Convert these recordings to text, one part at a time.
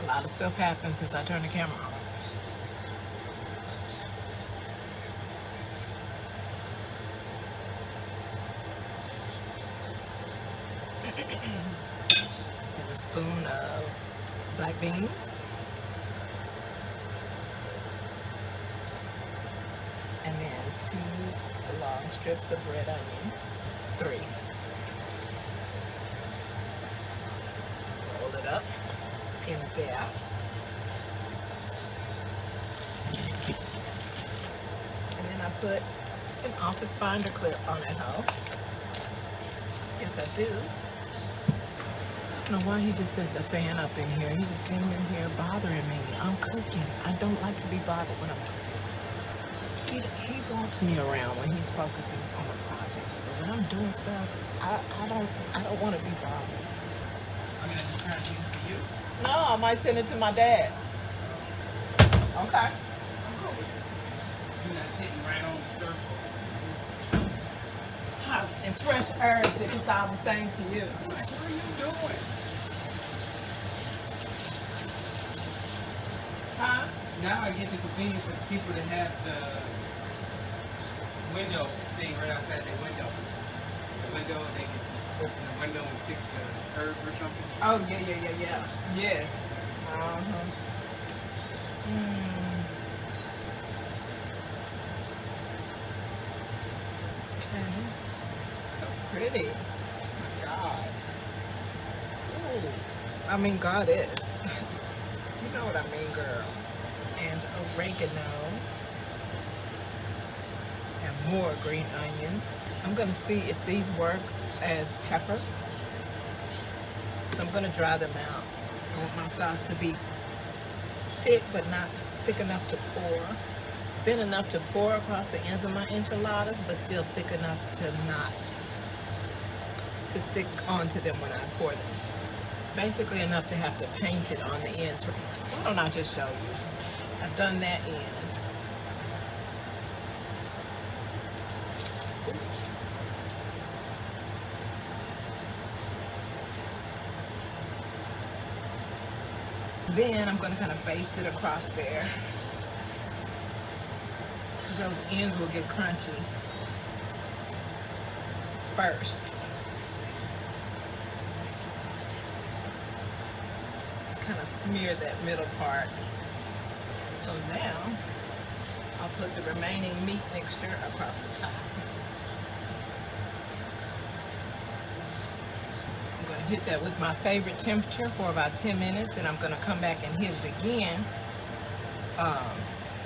A lot of stuff happened since I turned the camera off. And a spoon of black beans. And then 2 long strips of red onion. 3. Roll it up in there. And then I put an office binder clip on that hoe. Yes, I do. I don't know why he just set the fan up in here. He just came in here bothering me. I'm cooking. I don't like to be bothered when I'm cooking. He wants me around when he's focusing on a project. But when I'm doing stuff, I don't want to be bothered. I mean, I'm just trying to use it for you. No, I might send it to my dad. Okay. I'm cool with it. You're not sitting right on the circle. Herbs and fresh herbs, if it's all the same to you. What are you doing? Huh? Now I get the convenience of people that have the window thing right outside their window. The window, they can just open the window and pick the herb or something. Oh, yeah. Yes. Uh-huh. Okay. So pretty. Oh my God. Ooh. I mean, goddess. You know what I mean, girl. And oregano. And more green onion. I'm gonna see if these work as pepper. So I'm gonna dry them out. I want my sauce to be thick, but not thick enough to pour. Thin enough to pour across the ends of my enchiladas, but still thick enough to not to stick onto them when I pour them. Basically enough to have to paint it on the ends. Why don't I just show you? I've done that end. Then I'm going to kind of baste it across there, because those ends will get crunchy first. Just kind of smear that middle part. So now I'll put the remaining meat mixture across the top. I'm going to hit that with my favorite temperature for about 10 minutes. Then I'm going to come back and hit it again.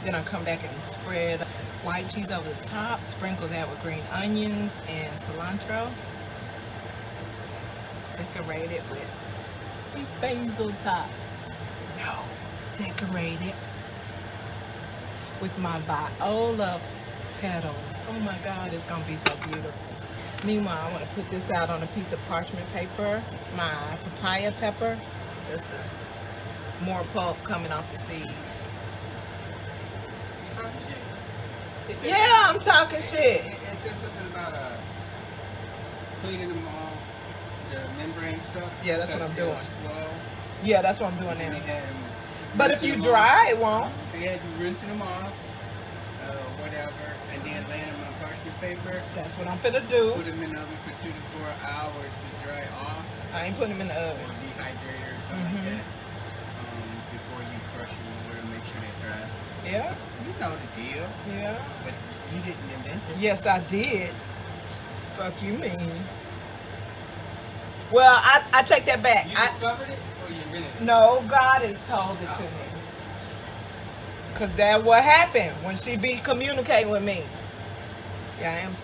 Then I'll come back and spread white cheese over the top. Sprinkle that with green onions and cilantro. Decorate it with these basil tops. No, decorate it with my viola petals. Oh my God, it's going to be so beautiful. Meanwhile, I want to put this out on a piece of parchment paper. My papaya pepper. That's the more pulp coming off the seeds. You talking shit? Yeah, I'm talking shit. It says something about cleaning them off, the membrane stuff. Yeah, that's what I'm doing. Well, Yeah, that's what I'm doing and they now. had them But if rinsing you them dry, off. it won't. They had you rinsing them off, whatever, and then laying them on parchment paper. That's what I'm finna do. Put them in the oven for 2 to 4 hours to dry off, I ain't putting them in the or oven. dehydrator or something like that. Before you crush them in order to make sure they're dry. Yeah, You know the deal, yeah. but you didn't invent it. Yes, I did. Fuck you mean. Well, I take that back. You discovered it or you invented it? No, God has told it to me. Because that's what happened when she be communicating with me. Yeah, I am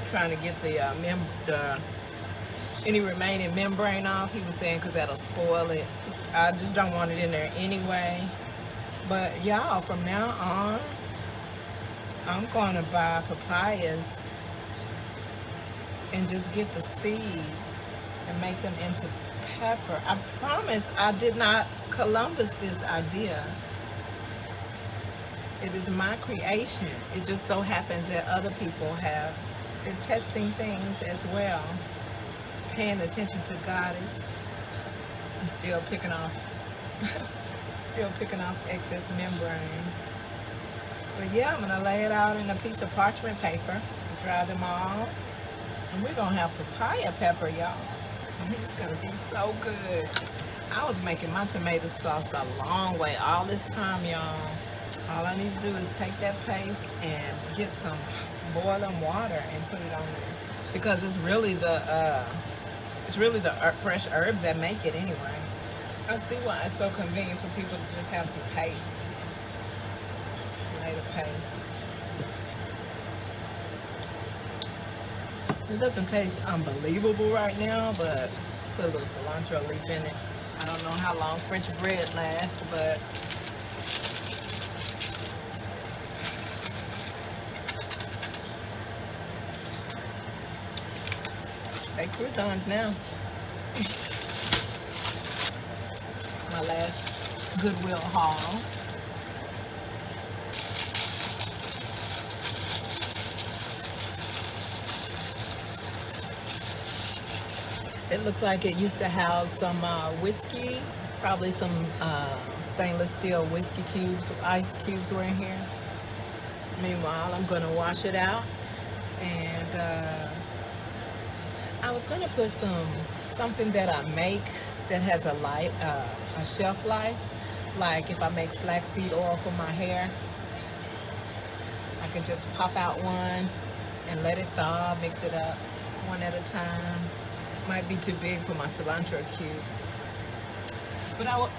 trying to get the any remaining membrane off. He was saying because that'll spoil it. I just don't want it in there anyway. But y'all, from now on, I'm going to buy papayas and just get the seeds and make them into pepper. I promise I did not Columbus this idea. It is my creation. It just so happens that other people have been testing things as well, paying attention to Goddess. I'm still picking off Still picking off excess membrane. But yeah, I'm gonna lay it out in a piece of parchment paper, dry them all. And we're gonna have papaya pepper, y'all. It's gonna be so good. I was making my tomato sauce the long way all this time, y'all. All I need to do is take that paste and get some boiling water and put it on there. Because it's really the fresh herbs that make it anyway. I see why it's so convenient for people to just have some paste. Tomato paste. It doesn't taste unbelievable right now, but put a little cilantro leaf in it. I don't know how long French bread lasts, but they croutons now. My last Goodwill haul. It looks like it used to house some whiskey, probably some stainless steel whiskey cubes, ice cubes were in here. Meanwhile, I'm gonna wash it out, and I was gonna put something that I make that has a shelf life. Like if I make flaxseed oil for my hair, I can just pop out one and let it thaw, mix it up one at a time. Might be too big for my cilantro cubes. But ouch.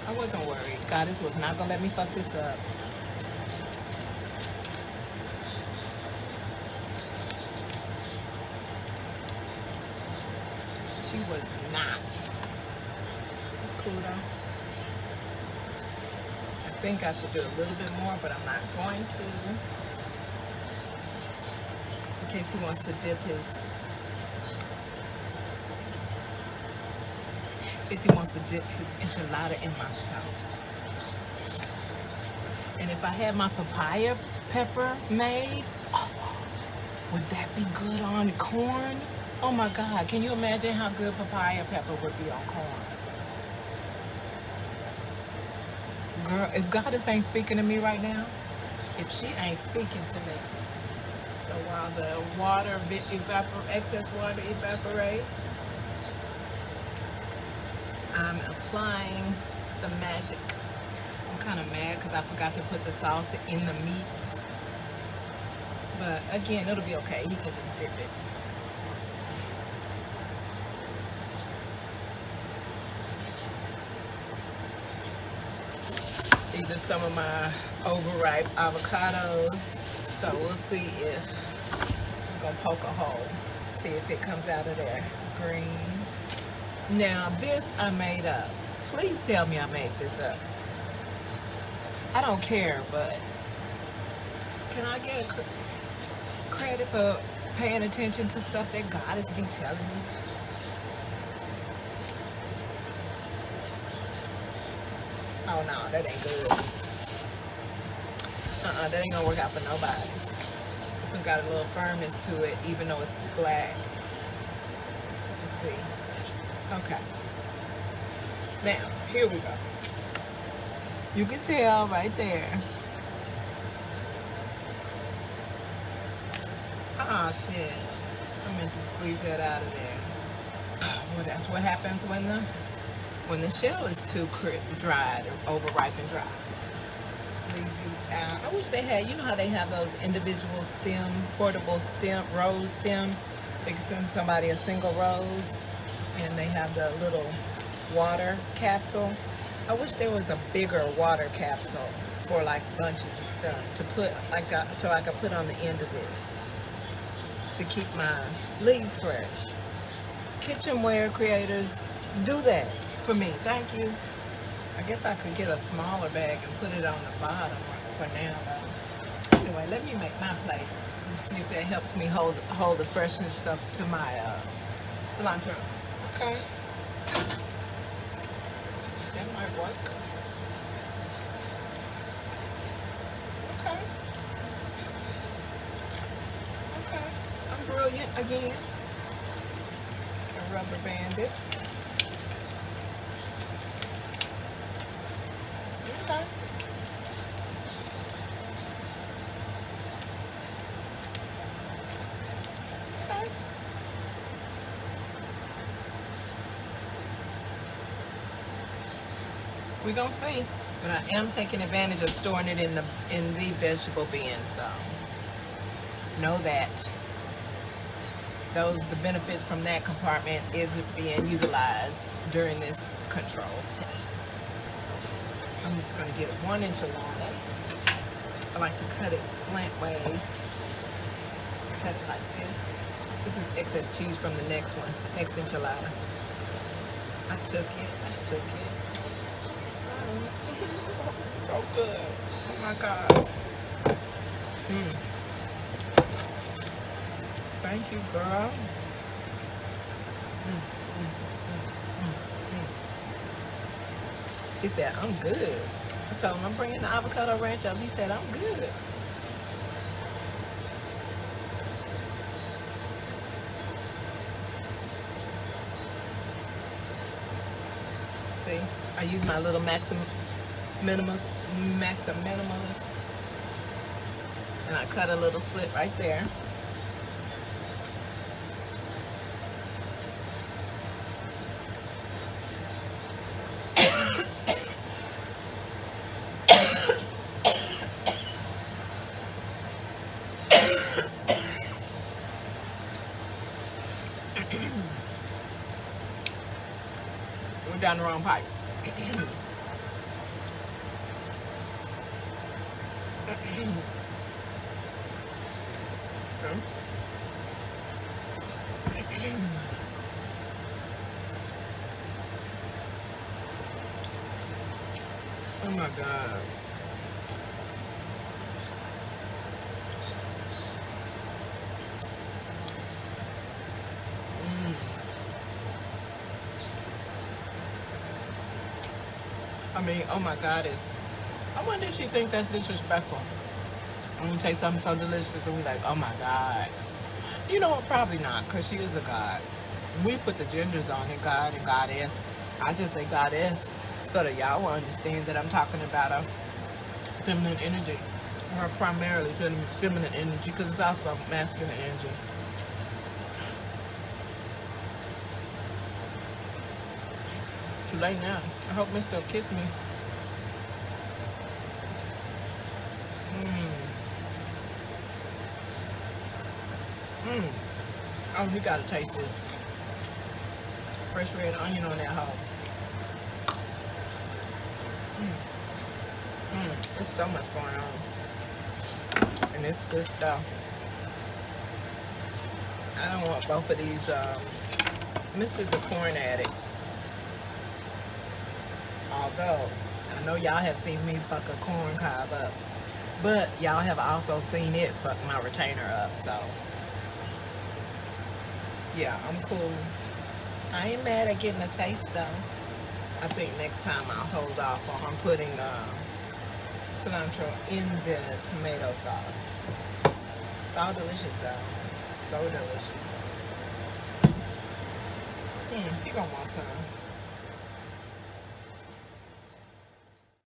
I wasn't worried. Goddess was not gonna let me fuck this up. She was not. It's cool though. I think I should do a little bit more, but I'm not going to. In case he wants to dip his enchilada in my sauce. And if I had my papaya pepper made, would that be good on corn? Oh my God, can you imagine how good papaya pepper would be on corn? Girl, if Goddess ain't speaking to me right now, if she ain't speaking to me. So while the excess water evaporates, I'm applying the magic. I'm kind of mad because I forgot to put the sauce in the meat. But again, it'll be okay. He can just dip it. These are some of my overripe avocados. So we'll see if I'm gonna poke a hole. See if it comes out of there. Green. Now this I made up. Please tell me I made this up. I don't care, but can I get a credit for paying attention to stuff that God is be telling me? Oh no, that ain't good. That ain't gonna work out for nobody. This one got a little firmness to it, even though it's black. Let's see. Okay. Now, here we go. You can tell right there. Oh shit. I meant to squeeze that out of there. Well, that's what happens when the shell is too dried or overripe and dry. Leave these out. I wish they had, you know how they have those individual portable rose stem, so you can send somebody a single rose, and they have the little water capsule. I wish there was a bigger water capsule for like bunches of stuff to put, so I could put on the end of this to keep my leaves fresh. Kitchenware creators, do that for me. Thank you. I guess I could get a smaller bag and put it on the bottom for now though. Anyway, let me make my plate and see if that helps me hold the freshness stuff to my cilantro. Okay. That might work. Okay. Okay. I'm brilliant again. A rubber band it. Okay. Okay. We're gonna see. But I am taking advantage of storing it in the vegetable bin, so know that the benefits from that compartment is being utilized during this control test. I'm just gonna get 1 enchilada. I like to cut it slantways. Cut it like this. This is excess cheese from the next one, next enchilada. I took it. So good. Oh my God. Thank you, girl. He said, I'm good. I told him I'm bringing the avocado ranch up. He said, I'm good. See, I use my little minimalist, and I cut a little slit right there. We're down the wrong pipe. Oh my God. I mean, oh my God, I wonder if she thinks that's disrespectful. When we taste something so delicious and we like, oh my God. You know what? Probably not, because she is a God. We put the genders on it, God and Goddess. I just say Goddess so that y'all will understand that I'm talking about a feminine energy, or primarily feminine energy, because it's also about masculine energy. Too late now. I hope Mr. will kiss me. Oh, he gotta taste this. Fresh red onion on that hoe. There's so much going on. And it's good stuff. I don't want both of these. Mr.'s a corn addict. Although, I know y'all have seen me fuck a corn cob up. But y'all have also seen it fuck my retainer up, so. Yeah, I'm cool. I ain't mad at getting a taste though. I think next time I'll hold off on putting cilantro in the tomato sauce. It's all delicious though. So delicious. You gonna want some.